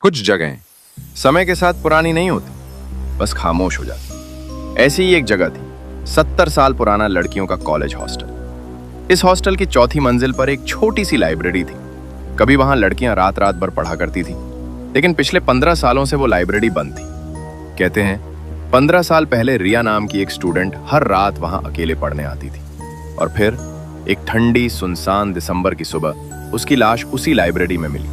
कुछ जगहें समय के साथ पुरानी नहीं होती, बस खामोश हो जाती। ऐसी ही एक जगह थी 70 साल पुराना लड़कियों का कॉलेज हॉस्टल। इस हॉस्टल की चौथी मंजिल पर एक छोटी सी लाइब्रेरी थी। कभी वहां लड़कियां रात रात भर पढ़ा करती थी, लेकिन पिछले 15 सालों से वो लाइब्रेरी बंद थी। कहते हैं 15 साल पहले रिया नाम की एक स्टूडेंट हर रात वहां अकेले पढ़ने आती थी, और फिर एक ठंडी सुनसान दिसंबर की सुबह उसकी लाश उसी लाइब्रेरी में मिली,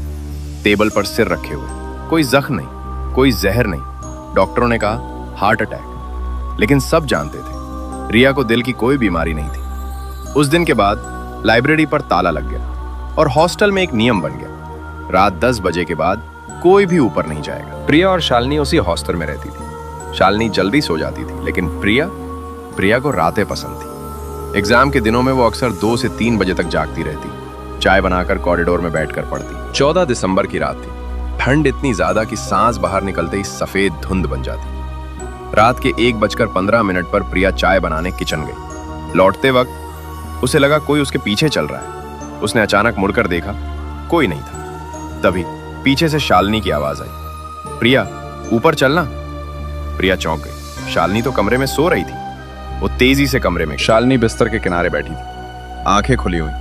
टेबल पर सिर रखे हुए। कोई जख्म नहीं, कोई जहर नहीं। डॉक्टरों ने कहा हार्ट अटैक, लेकिन सब जानते थे रिया को दिल की कोई बीमारी नहीं थी। उस दिन के बाद लाइब्रेरी पर ताला लग गया और हॉस्टल में एक नियम बन गया, रात 10 बजे के बाद कोई भी ऊपर नहीं जाएगा। प्रिया और शालिनी उसी हॉस्टल में रहती थी। शालिनी जल्दी सो जाती थी, लेकिन प्रिया को रातें पसंद थी। एग्जाम के दिनों में वो अक्सर 2 से 3 बजे तक जागती रहती, चाय बनाकर कॉरिडोर में बैठकर पढ़ती। 14 दिसंबर की रात थी। ठंड इतनी ज्यादा कि सांस बाहर निकलते ही सफेद धुंध बन जाती। रात के 1:15 पर प्रिया चाय बनाने किचन गई। लौटते वक्त उसे लगा कोई उसके पीछे चल रहा है। उसने अचानक मुड़कर देखा, कोई नहीं था। तभी पीछे से शालिनी की आवाज आई, प्रिया ऊपर चलना। प्रिया चौंक गई। शालिनी तो कमरे में सो रही थी। वो तेजी से कमरे में। शालिनी बिस्तर के किनारे बैठी थी, आंखें खुली हुई,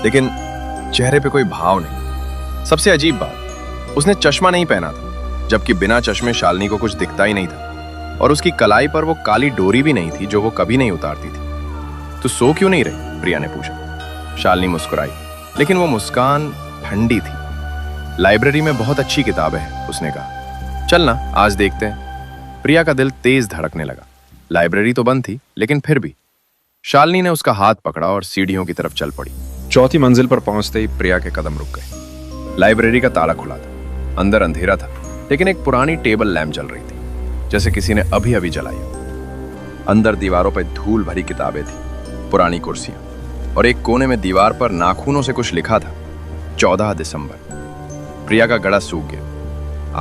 लेकिन चेहरे पे कोई भाव नहीं। सबसे अजीब बात, उसने चश्मा नहीं पहना था, जबकि बिना चश्मे शालिनी को कुछ दिखता ही नहीं था। और उसकी कलाई पर वो काली डोरी भी नहीं थी जो वो कभी नहीं उतारती थी। तो सो क्यों नहीं रही? प्रिया ने पूछा। शालिनी मुस्कुराई, लेकिन वो मुस्कान ठंडी थी। लाइब्रेरी में बहुत अच्छी किताबें हैं, उसने कहा। चलना आज देखते हैं। प्रिया का दिल तेज धड़कने लगा। लाइब्रेरी तो बंद थी, लेकिन फिर भी। शालिनी ने उसका हाथ पकड़ा और सीढ़ियों की तरफ चल पड़ी। चौथी मंजिल पर पहुंचते ही प्रिया के कदम रुक गए। लाइब्रेरी का ताला खुला था। अंदर अंधेरा था, लेकिन एक पुरानी टेबल लैंप जल रही थी, जैसे किसी ने अभी अभी जलाई हो। अंदर दीवारों पर धूल भरी किताबें थी, पुरानी कुर्सियां, और एक कोने में दीवार पर नाखूनों से कुछ लिखा था, 14 दिसंबर। प्रिया का गला सूख गया।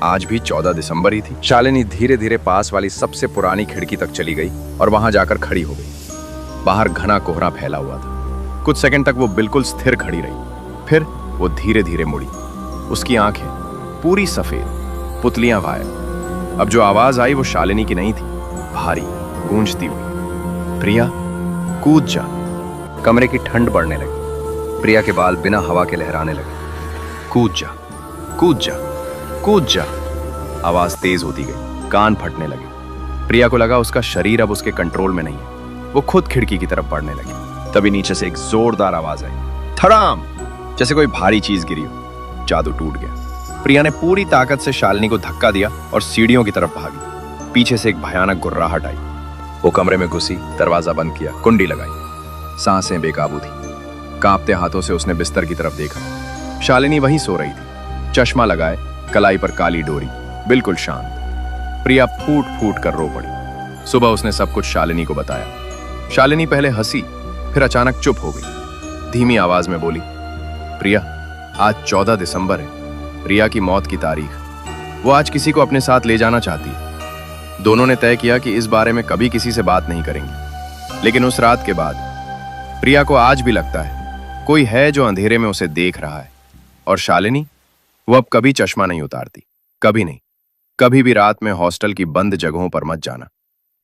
आज भी 14 दिसंबर ही थी। शालिनी धीरे धीरे पास वाली सबसे पुरानी खिड़की तक चली गई और वहां जाकर खड़ी हो गई। बाहर घना कोहरा फैला हुआ था। कुछ सेकंड तक वो बिल्कुल स्थिर खड़ी रही, फिर वो धीरे धीरे मुड़ी। उसकी आंखें पूरी सफेद, पुतलियां गायब। अब जो आवाज आई वो शालिनी की नहीं थी, भारी गूंजती हुई, प्रिया कूद जा। कमरे की ठंड बढ़ने लगी। प्रिया के बाल बिना हवा के लहराने लगे। कूद जा, कूद जा, कूद जा। आवाज तेज होती गई, कान फटने लगे। प्रिया को लगा उसका शरीर अब उसके कंट्रोल में नहीं है। वो खुद खिड़की की तरफ बढ़ने लगी। तभी नीचे से एक जोरदार आवाज आई, धड़ाम, जैसे कोई भारी चीज गिरी हो। जादू टूट गया। प्रिया ने पूरी ताकत से शालिनी को धक्का दिया और सीढ़ियों की तरफ भागी। पीछे से एक भयानक गुर्राहट आई। वो कमरे में घुसी, दरवाजा बंद किया, कुंडी लगाई। सांसें बेकाबू थी। कांपते हाथों से उसने बिस्तर की तरफ देखा। शालिनी वहीं सो रही थी, चश्मा लगाए, कलाई पर काली डोरी, बिल्कुल शांत। प्रिया फूट फूट कर रो पड़ी। सुबह उसने सब कुछ शालिनी को बताया। शालिनी पहले हंसी, फिर अचानक चुप हो गई। धीमी आवाज में बोली, प्रिया आज 14 दिसंबर है, रिया की मौत की तारीख। वो आज किसी को अपने साथ ले जाना चाहती है। दोनों ने तय किया कि इस बारे में कभी किसी से बात नहीं करेंगे। लेकिन उस रात के बाद प्रिया को आज भी लगता है कोई है जो अंधेरे में उसे देख रहा है। और शालिनी, वो अब कभी चश्मा नहीं उतारती, कभी नहीं। कभी भी रात में हॉस्टल की बंद जगहों पर मत जाना,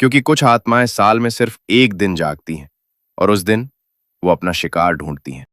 क्योंकि कुछ आत्माएं साल में सिर्फ एक दिन जागती हैं, और उस दिन वो अपना शिकार ढूंढती हैं।